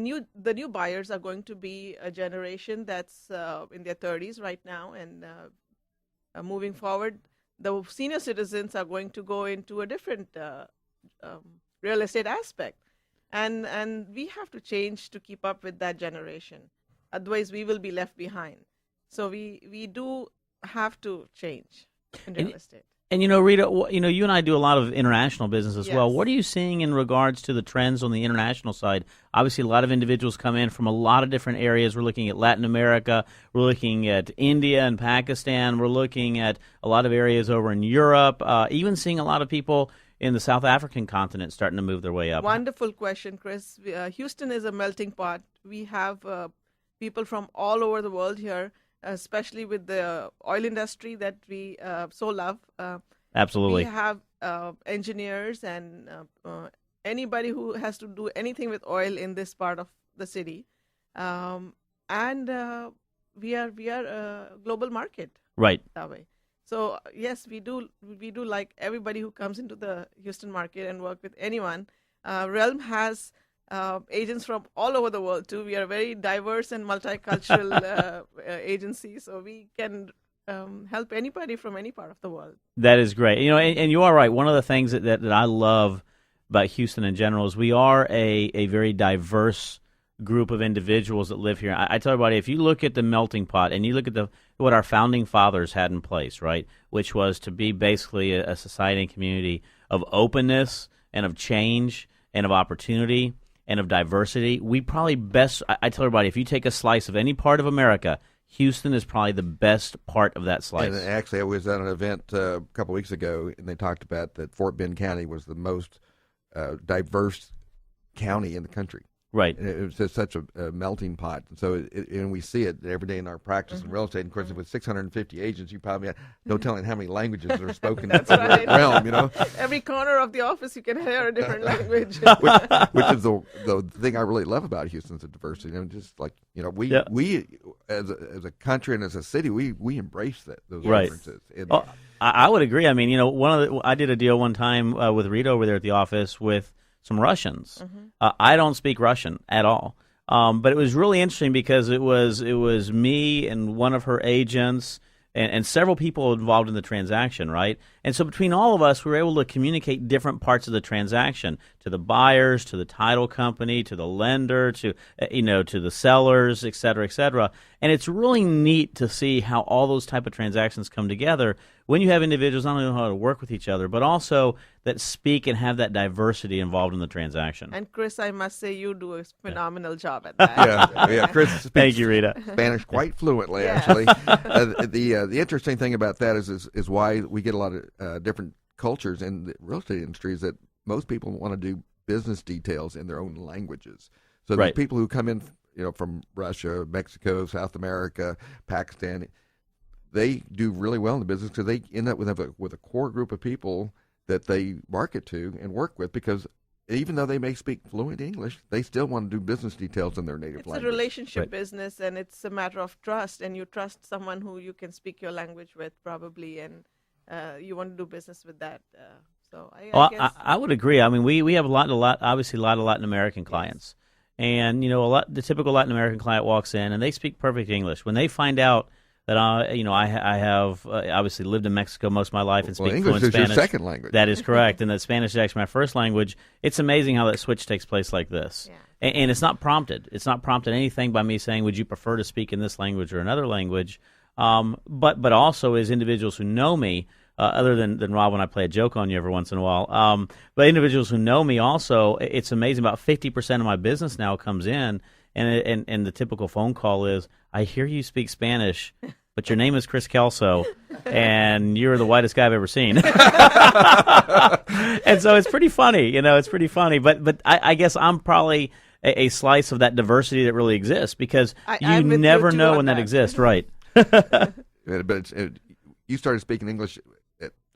Speaker 9: new buyers are going to be a generation that's in their 30s right now, and moving forward, the senior citizens are going to go into a different real estate aspect, and we have to change to keep up with that generation. Otherwise, we will be left behind. So we do have to change in real estate.
Speaker 4: And Rita, you and I do a lot of international business as well.
Speaker 9: Yes.
Speaker 4: What are you seeing in regards to the trends on the international side? Obviously, a lot of individuals come in from a lot of different areas. We're looking at Latin America. We're looking at India and Pakistan. We're looking at a lot of areas over in Europe. Even seeing a lot of people in the South African continent starting to move their way up.
Speaker 9: Wonderful question, Chris. Houston is a melting pot. We have people from all over the world here, especially with the oil industry that we so love.
Speaker 4: Absolutely.
Speaker 9: We have engineers and anybody who has to do anything with oil in this part of the city. And we are a global market.
Speaker 4: Right.
Speaker 9: That way. So yes, we do like everybody who comes into the Houston market and work with anyone. Realm has agents from all over the world too. We are a very diverse and multicultural agency, so we can help anybody from any part of the world.
Speaker 4: That is great. And you are right. One of the things that I love about Houston in general is we are a very diverse group of individuals that live here. I tell everybody, if you look at the melting pot and you look at what our founding fathers had in place, right, which was to be basically a society and community of openness and of change and of opportunity and of diversity, we probably best, I tell everybody, if you take a slice of any part of America, Houston is probably the best part of that slice.
Speaker 3: And actually, I was at an event a couple weeks ago, and they talked about that Fort Bend County was the most diverse county in the country.
Speaker 4: Right.
Speaker 3: And it was just such a melting pot. And so, and we see it every day in our practice in real estate. And of course, with 650 agents, you probably have no telling how many languages are spoken in the realm,
Speaker 9: Every corner of the office, you can hear a different language.
Speaker 3: which is the thing I really love about Houston's the diversity. Just like, we as a country and as a city, we embrace those differences. And,
Speaker 4: I would agree. I mean, I did a deal one time with Rita over there at the office with some Russians. I don't speak Russian at all, but it was really interesting because it was me and one of her agents and several people involved in the transaction, right? And so between all of us, we were able to communicate different parts of the transaction to the buyers, to the title company, to the lender, to to the sellers, et cetera, et cetera. And it's really neat to see how all those type of transactions come together when you have individuals not only know how to work with each other, but also that speak and have that diversity involved in the transaction.
Speaker 9: And Chris, I must say you do a phenomenal job at that.
Speaker 3: yeah. Chris speaks
Speaker 4: Thank you, Rita.
Speaker 3: Spanish quite fluently, actually. The interesting thing about that is why we get a lot of different cultures in the real estate industry is that most people want to do business details in their own languages. So there's people who come in, from Russia, Mexico, South America, Pakistan. They do really well in the business because they end up with a core group of people that they market to and work with, because even though they may speak fluent English, they still want to do business details in their native language.
Speaker 9: It's a relationship business, and it's a matter of trust, and you trust someone who you can speak your language with probably, and you want to do business with that. So I guess.
Speaker 4: I would agree. I mean, we have obviously a lot of Latin American clients. And, the typical Latin American client walks in and they speak perfect English. When they find out that I have obviously lived in Mexico most of my life and speak
Speaker 3: English
Speaker 4: fluent
Speaker 3: is
Speaker 4: Spanish.
Speaker 3: your second language.
Speaker 4: That is correct, and that Spanish is actually my first language. It's amazing how that switch takes place like this.
Speaker 9: Yeah.
Speaker 4: And it's not prompted. It's not prompted anything by me saying, would you prefer to speak in this language or another language? But also as individuals who know me, other than Rob when I play a joke on you every once in a while, but individuals who know me also, it's amazing. About 50% of my business now comes in, and the typical phone call is, I hear you speak Spanish, but your name is Chris Kelso, and you're the whitest guy I've ever seen. And so it's pretty funny, it's pretty funty. But I guess I'm probably a slice of that diversity that really exists, because you never know when that exists, right?
Speaker 3: But you started speaking English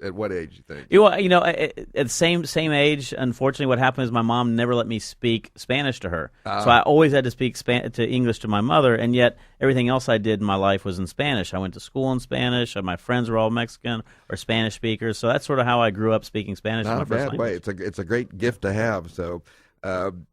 Speaker 3: at what age, you think?
Speaker 4: At the same age, unfortunately, what happened is my mom never let me speak Spanish to her. So I always had to speak to English to my mother, and yet everything else I did in my life was in Spanish. I went to school in Spanish, and my friends were all Mexican or Spanish speakers, so that's sort of how I grew up speaking Spanish.
Speaker 3: Not
Speaker 4: in my
Speaker 3: a
Speaker 4: first
Speaker 3: bad
Speaker 4: language.
Speaker 3: way. It's a great gift to have. So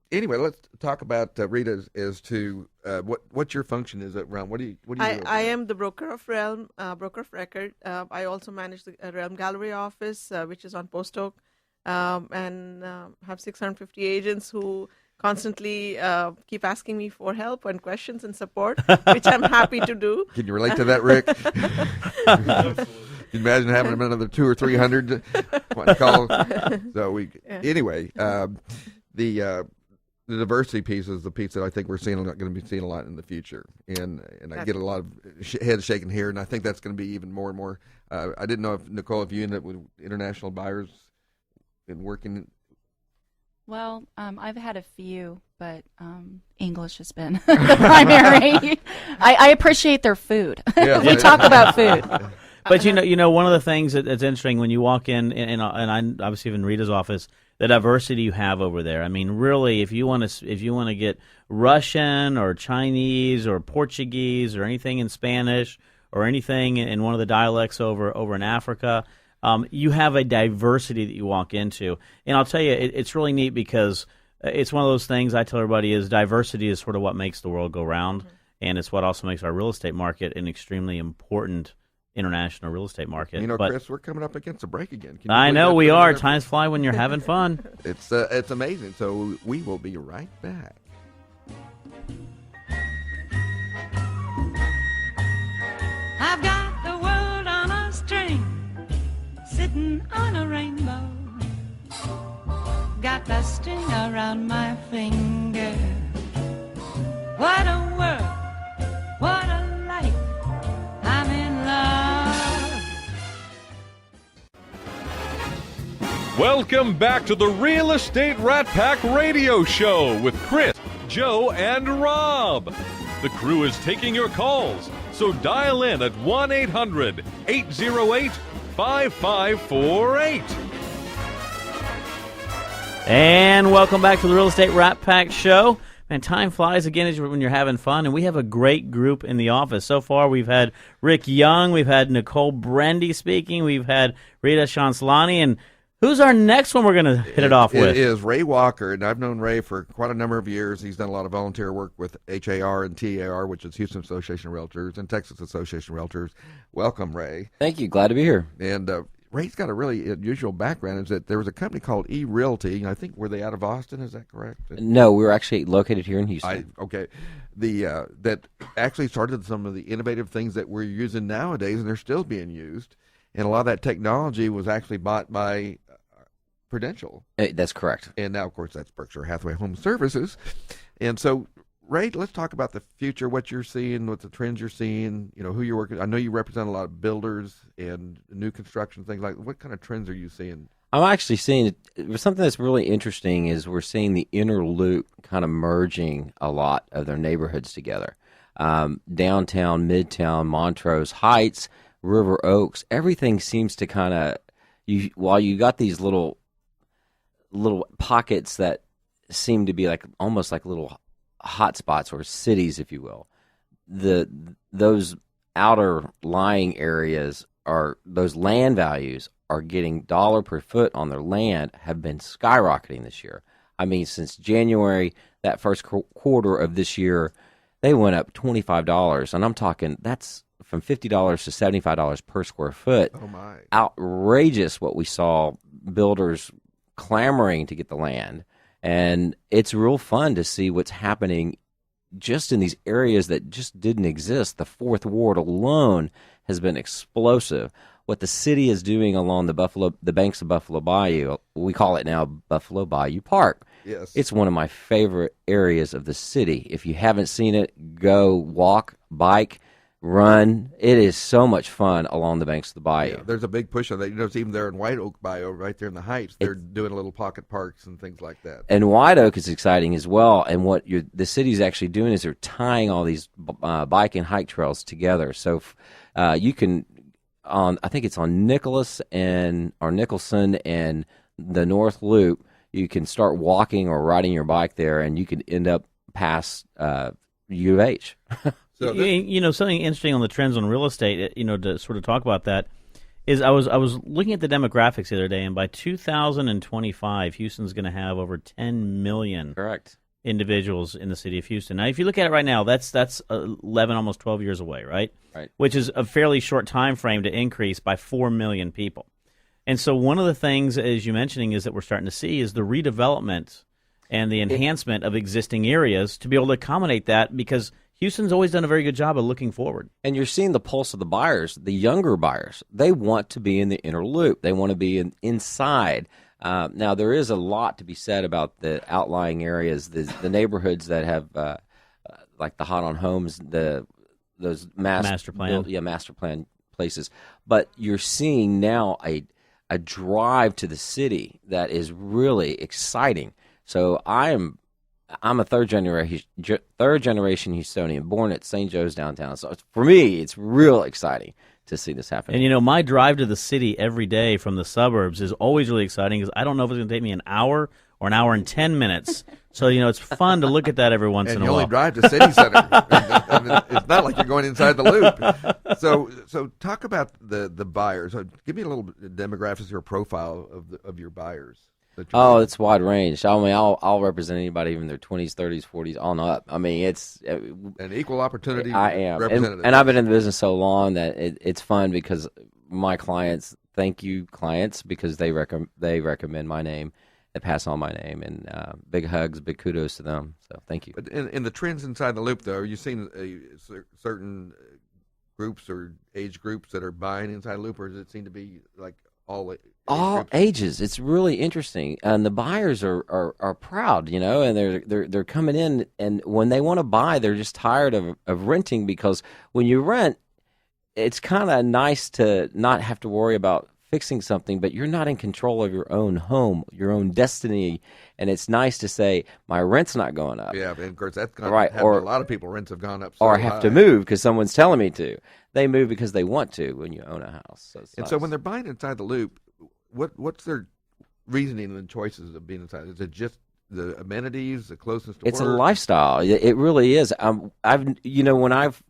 Speaker 3: anyway, let's talk about Rita as to what your function is at Realm. What do you do?
Speaker 9: I am the broker of Realm, broker of record. I also manage the Realm Gallery office, which is on Post Oak, and have 650 agents who constantly keep asking me for help and questions and support, which I'm happy to do.
Speaker 3: Can you relate to that, Rick? Can you imagine having another 200 or 300 calls? So anyway, the diversity piece is the piece that I think we're going to be seeing a lot in the future, and I get a lot of heads shaking here, and I think that's going to be even more and more. I didn't know if Nicole, if you ended up with international buyers and working.
Speaker 8: Well, I've had a few, but English has been the primary. I appreciate their food.
Speaker 3: Yeah,
Speaker 8: we talk about food.
Speaker 4: But one of the things that's interesting when you walk in, and I obviously in Rita's office, the diversity you have over there. I mean, really, if you want to get Russian or Chinese or Portuguese or anything in Spanish or anything in one of the dialects over in Africa, you have a diversity that you walk into. And I'll tell you, it's really neat because it's one of those things I tell everybody is diversity is sort of what makes the world go round, and it's what also makes our real estate market an extremely important international real estate market.
Speaker 3: Chris, we're coming up against a break again.
Speaker 4: I know we are. Times fly when you're having fun.
Speaker 3: It's amazing. So we will be right back.
Speaker 10: I've got the world on a string, sitting on a rainbow. Got the string around my finger. What a world, what a life. I'm in love.
Speaker 1: Welcome back to the Real Estate Rat Pack Radio Show with Chris, Joe, and Rob. The crew is taking your calls, so dial in at 1-800-808-5548.
Speaker 4: And welcome back to the Real Estate Rat Pack Show. Man, time flies again when you're having fun, and we have a great group in the office. So far, we've had Rick Young, we've had Nicole Brende speaking, we've had Ritu Chanchlani, and who's our next one we're going to hit it off with?
Speaker 3: It is Ray Walker, and I've known Ray for quite a number of years. He's done a lot of volunteer work with HAR and TAR, which is Houston Association of Realtors, and Texas Association of Realtors. Welcome, Ray.
Speaker 11: Thank you. Glad to be here.
Speaker 3: And Ray's got a really unusual background. Is that there was a company called eRealty. I think were they out of Austin? Is that correct?
Speaker 11: No, we're actually located here in Houston.
Speaker 3: Okay, that actually started some of the innovative things that we're using nowadays, and they're still being used. And a lot of that technology was actually bought by Prudential.
Speaker 11: That's correct.
Speaker 3: And now, of course, that's Berkshire Hathaway Home Services. And so, Ray, let's talk about the future, what you're seeing, what the trends you're seeing, who you're working. I know you represent a lot of builders and new construction, things like that. What kind of trends are you seeing?
Speaker 11: I'm actually seeing something that's really interesting is we're seeing the inner loop kind of merging a lot of their neighborhoods together. Downtown, Midtown, Montrose Heights, River Oaks, everything seems to kind of, while you got these little pockets that seem to be almost like little hot spots or cities, if you will. Those outer lying areas those land values are getting dollar per foot on their land have been skyrocketing this year. I mean, since January, that first quarter of this year, they went up $25, and I'm talking that's from $50 to $75 per square foot.
Speaker 3: Oh my!
Speaker 11: Outrageous what we saw builders clamoring to get the land, and it's real fun to see what's happening just in these areas that just didn't exist. The Fourth Ward alone has been explosive. What the city is doing along the banks of Buffalo Bayou, we call it now Buffalo Bayou Park.
Speaker 3: Yes.
Speaker 11: It's one of my favorite areas of the city. If you haven't seen it, go walk, bike, run. It is so much fun along the banks of the bayou.
Speaker 3: Yeah, there's a big push on that. It's even there in White Oak Bayou, right there in the Heights. They're doing little pocket parks and things like that.
Speaker 11: And White Oak is exciting as well. And what the city's actually doing is they're tying all these bike and hike trails together. So you can, I think it's on Nicholson and the North Loop, you can start walking or riding your bike there, and you can end up past U of H.
Speaker 4: So something interesting on the trends on real estate, to sort of talk about that, is I was looking at the demographics the other day, and by 2025, Houston's going to have over 10 million individuals in the city of Houston. Now, if you look at it right now, that's 11, almost 12 years away, right?
Speaker 11: Right.
Speaker 4: Which is a fairly short time frame to increase by 4 million people. And so one of the things, as you're mentioning, is that we're starting to see is the redevelopment and the enhancement of existing areas to be able to accommodate that, because Houston's always done a very good job of looking forward.
Speaker 11: And you're seeing the pulse of the buyers, the younger buyers. They want to be in the inner loop. They want to be inside. Now, there is a lot to be said about the outlying areas, the neighborhoods that have, like the hot on homes, those
Speaker 4: master plan.
Speaker 11: Master plan places. But you're seeing now a drive to the city that is really exciting. So I'm a third generation Houstonian, born at St. Joe's downtown. So for me, it's real exciting to see this happen.
Speaker 4: And my drive to the city every day from the suburbs is always really exciting, because I don't know if it's going to take me an hour or an hour and 10 minutes. So it's fun to look at that every once in a while.
Speaker 3: And you only drive to city center. I mean, it's not like you're going inside the loop. So talk about the buyers. Give me a little demographics or profile of your buyers.
Speaker 11: It's wide range. I mean, I'll represent anybody in their 20s, 30s, 40s, on up. I mean, it's
Speaker 3: an equal opportunity.
Speaker 11: I am, and I've been in the business so long that it's fun, because my clients, thank you clients, because they recommend my name. They pass on my name, and big hugs, big kudos to them. So thank you.
Speaker 3: But in the trends inside the loop, though, are you seeing certain groups or age groups that are buying inside the loop, or does it seem to be like all
Speaker 11: ages? It's really interesting, and the buyers are proud, and they're coming in, and when they want to buy, they're just tired of renting, because when you rent, it's kind of nice to not have to worry about fixing something, but you're not in control of your own home, your own destiny, and it's nice to say my rent's not going up.
Speaker 3: Yeah, and of course that's gone right. Or a lot of people rents have gone up.
Speaker 11: Or have to move because someone's telling me to. They move because they want to when you own a house. So
Speaker 3: so when they're buying inside the loop, what's their reasoning and choices of being inside? Is it just the amenities, the closeness to work?
Speaker 11: It's a lifestyle. It really is.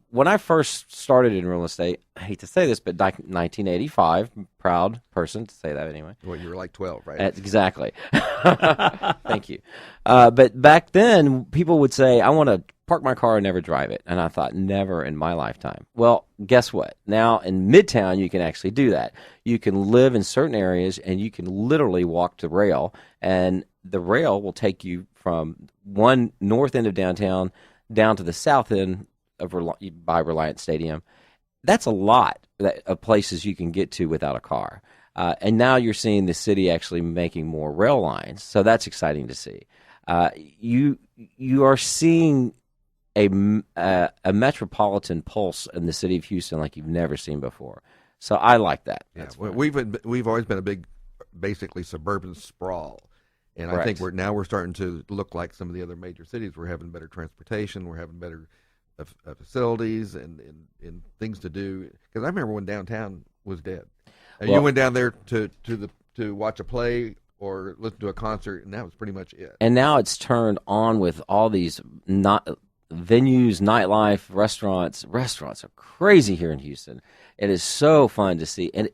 Speaker 11: When I first started in real estate, I hate to say this, but 1985, proud person to say that anyway.
Speaker 3: Well, you were like 12, right?
Speaker 11: Exactly. Thank you. But back then, people would say, I want to park my car and never drive it. And I thought, never in my lifetime. Well, guess what? Now in Midtown, you can actually do that. You can live in certain areas, and you can literally walk the rail, and the rail will take you from one north end of downtown down to the south end by Reliant Stadium. That's a lot of places you can get to without a car. And now you're seeing the city actually making more rail lines, so that's exciting to see. You are seeing a metropolitan pulse in the city of Houston like you've never seen before. So I like that.
Speaker 3: Yeah, we've always been a big, basically suburban sprawl. And I think we're starting to look like some of the other major cities. We're having better transportation. We're having better facilities and things to do. Because I remember when downtown was dead. And you went down there to watch a play or listen to a concert, and that was pretty much it.
Speaker 11: And now it's turned on with all these venues, nightlife, restaurants. Restaurants are crazy here in Houston. It is so fun to see. And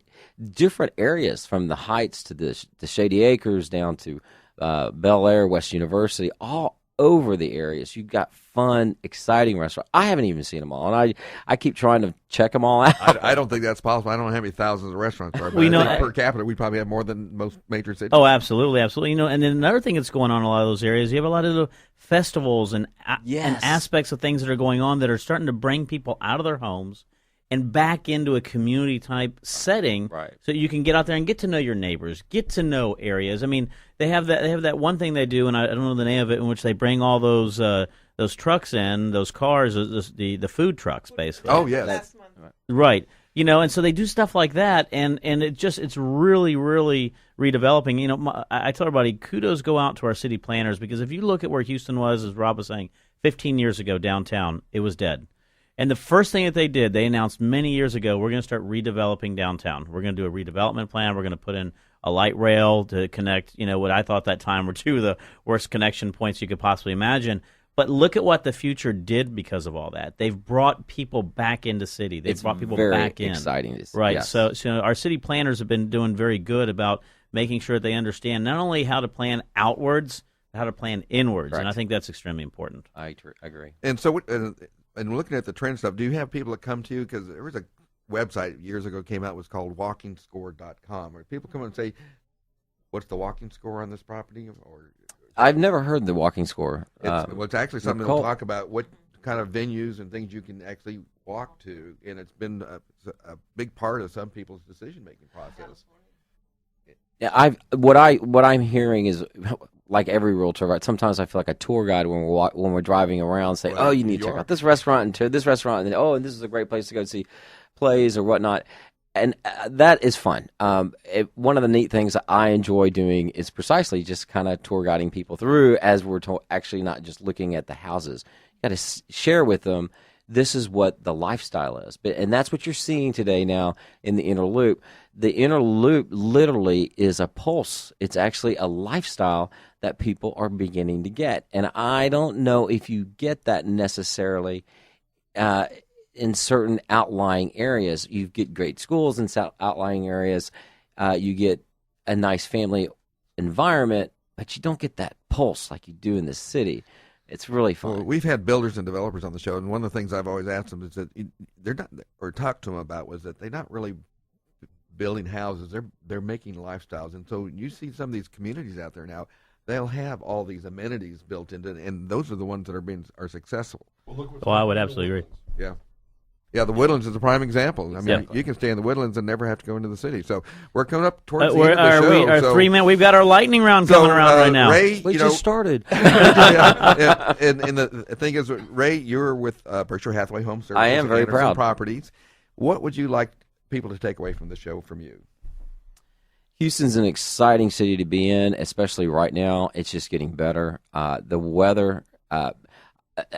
Speaker 11: different areas, from the Heights to the Shady Acres down to Bel Air, West University, all over the areas. You've got fun, exciting restaurants. I haven't even seen them all, and I keep trying to check them all out.
Speaker 3: I don't think that's possible. I don't know how many thousands of restaurants are, but
Speaker 4: We know-
Speaker 3: I think per capita we probably have more than most major cities.
Speaker 4: Oh, absolutely, absolutely. You know, and then another thing that's going on in a lot of those areas, you have a lot of the festivals and aspects of things that are going on that are starting to bring people out of their homes and back into a community type setting,
Speaker 11: Right.
Speaker 4: so you can get out there and get to know your neighbors, get to know areas. I mean, they have that one thing they do, and I don't know the name of it, in which they bring all those trucks in, those cars, the food trucks, basically.
Speaker 3: Oh, yes.
Speaker 9: Last month.
Speaker 4: Right. You know, and so they do stuff like that, and it's really, really redeveloping. You know, I tell everybody, kudos go out to our city planners, because if you look at where Houston was, as Rob was saying, 15 years ago downtown, it was dead. And the first thing that they did, they announced many years ago, we're going to start redeveloping downtown. We're going to do a redevelopment plan. We're going to put in a light rail to connect, you know, what I thought that time were two of the worst connection points you could possibly imagine. But look at what the future did because of all that. They've brought people back into city. They've brought people back in.
Speaker 11: Exciting.
Speaker 4: Right.
Speaker 11: Yes.
Speaker 4: So our city planners have been doing very good about making sure they understand not only how to plan outwards, but how to plan inwards.
Speaker 11: Correct.
Speaker 4: And I think that's extremely important.
Speaker 11: I agree.
Speaker 3: And so, and looking at the trend stuff, do you have people that come to you? Because there was a website years ago came out, was called walkingscore.com, where people come and say, what's the walking score on this property? Or
Speaker 11: I've never heard the walking score.
Speaker 3: it's actually something
Speaker 11: Nicole-
Speaker 3: to talk about, what kind of venues and things you can actually walk to, and it's been a big part of some people's decision-making process.
Speaker 11: Yeah, what I'm hearing is, like every realtor, right? Sometimes I feel like a tour guide when we're driving around, say,
Speaker 3: Well,
Speaker 11: "Oh, you need to check out this restaurant and to this restaurant," and then, "Oh, and this is a great place to go see plays or whatnot." And that is fun. One of the neat things that I enjoy doing is precisely just kind of tour guiding people through, as we're actually not just looking at the houses. You got to share with them, this is what the lifestyle is. And that's what you're seeing today now in the inner loop. The inner loop literally is a pulse. It's actually a lifestyle that people are beginning to get. And I don't know if you get that necessarily in certain outlying areas. You get great schools in outlying areas. You get a nice family environment, but you don't get that pulse like you do in the city. It's really fun.
Speaker 3: Well, we've had builders and developers on the show, and one of the things I've always asked them is that they're not, or talked to them about, was that they're not really building houses. They're making lifestyles. And so you see some of these communities out there now, they'll have all these amenities built into it, and those are the ones that are successful.
Speaker 4: Well, I would absolutely agree.
Speaker 3: Yeah. Yeah, the Woodlands is a prime example. I mean, you can stay in the Woodlands and never have to go into the city. So we're coming up towards the end of the show.
Speaker 4: 3 minutes. We've got our lightning round coming around right now.
Speaker 3: Ray,
Speaker 11: We just started.
Speaker 3: and the thing is, Ray, you're with Berkshire Hathaway Home Services.
Speaker 11: I am very
Speaker 3: Anderson
Speaker 11: proud.
Speaker 3: Properties. What would you like people to take away from the show from you?
Speaker 11: Houston's an exciting city to be in, especially right now. It's just getting better. The weather,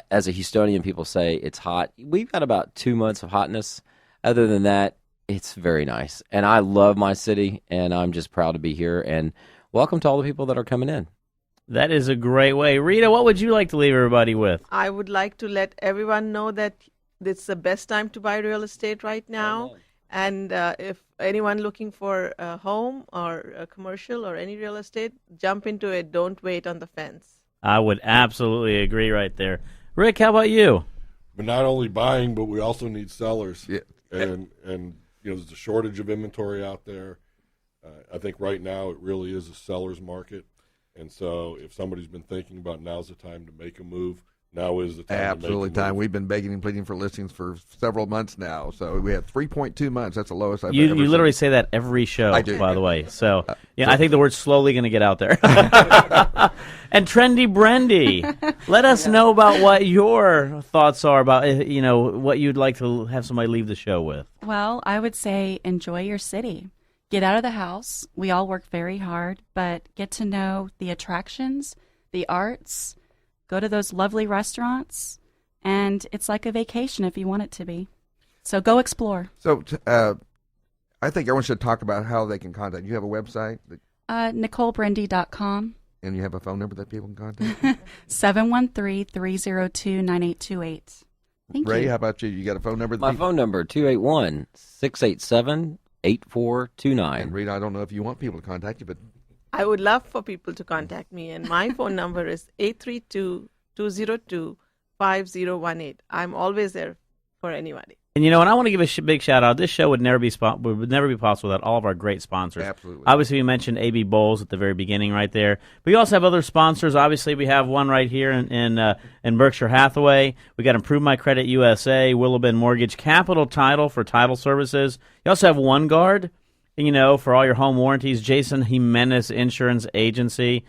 Speaker 11: as a Houstonian, people say it's hot. We've got about 2 months of hotness. Other than that, it's very nice. And I love my city, and I'm just proud to be here. And welcome to all the people that are coming in.
Speaker 4: That is a great way. Rita, what would you like to leave everybody with?
Speaker 9: I would like to let everyone know that it's the best time to buy real estate right now. And if anyone looking for a home or a commercial or any real estate, jump into it. Don't wait on the fence.
Speaker 4: I would absolutely agree right there. Rick, how about you?
Speaker 5: But not only buying, but we also need sellers.
Speaker 3: Yeah.
Speaker 5: And you know, there's a shortage of inventory out there. I think right now it really is a seller's market. And so if somebody's been thinking about now's the time to make a move, now is the time
Speaker 3: Absolutely
Speaker 5: to make a
Speaker 3: time.
Speaker 5: move.
Speaker 3: We've been begging and pleading for listings for several months now. So we had 3.2 months. That's the lowest I've ever
Speaker 4: You
Speaker 3: seen.
Speaker 4: literally say that every show,
Speaker 3: I do.
Speaker 4: by the way. So, yeah, I think the word's slowly going to get out there. And Trendy Brende, let us know about what your thoughts are about, you know, what you'd like to have somebody leave the show with.
Speaker 8: Well, I would say enjoy your city. Get out of the house. We all work very hard, but get to know the attractions, the arts, go to those lovely restaurants, and it's like a vacation if you want it to be. So go explore.
Speaker 3: So I think everyone should talk about how they can contact you. You have a website?
Speaker 8: NicoleBrende.com.
Speaker 3: And you have a phone number that people can contact you?
Speaker 8: 713-302-9828. Thank
Speaker 3: Ray,
Speaker 8: you.
Speaker 3: how about you? You got a phone number?
Speaker 11: My phone number, 281-687-8429.
Speaker 3: And Rita, I don't know if you want people to contact you, but
Speaker 9: I would love for people to contact me, and my phone number is 832-202-5018. I'm always there for anybody.
Speaker 4: And and I want to give a big shout out. This show would never be possible without all of our great sponsors.
Speaker 3: Absolutely.
Speaker 4: Obviously, we mentioned AB Bowles at the very beginning, right there. But we also have other sponsors. Obviously, we have one right here in Berkshire Hathaway. We got Improve My Credit USA, Willow Bend Mortgage, Capital Title for title services. You also have OneGuard, for all your home warranties. Jason Jimenez Insurance Agency,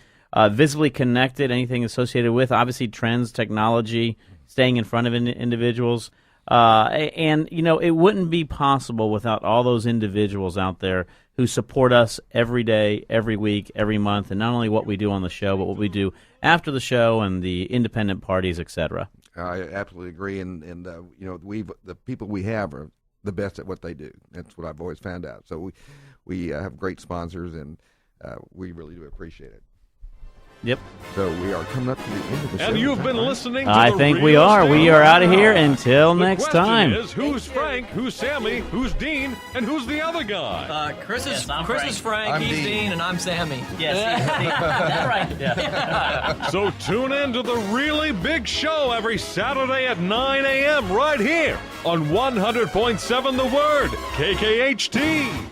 Speaker 4: Visibly Connected, anything associated with obviously trends, technology, staying in front of individuals. It wouldn't be possible without all those individuals out there who support us every day, every week, every month, and not only what we do on the show, but what we do after the show and the independent parties, etc.
Speaker 3: I absolutely agree, and the people we have are the best at what they do. That's what I've always found out. So we have great sponsors, and we really do appreciate it.
Speaker 4: Yep.
Speaker 3: So we are coming up to the end of the show.
Speaker 1: And you've been listening to
Speaker 4: I think we are. We are out of here until next time.
Speaker 1: The question is, who's Frank, who's Sammy, who's Dean, and who's the other guy?
Speaker 2: Chris is
Speaker 7: Frank.
Speaker 2: Frank, he's Dean, and I'm Sammy. Yes, he's Dean. That's right. Yeah.
Speaker 1: So tune in to the Really Big Show every Saturday at 9 a.m. right here on 100.7 The Word, KKHT.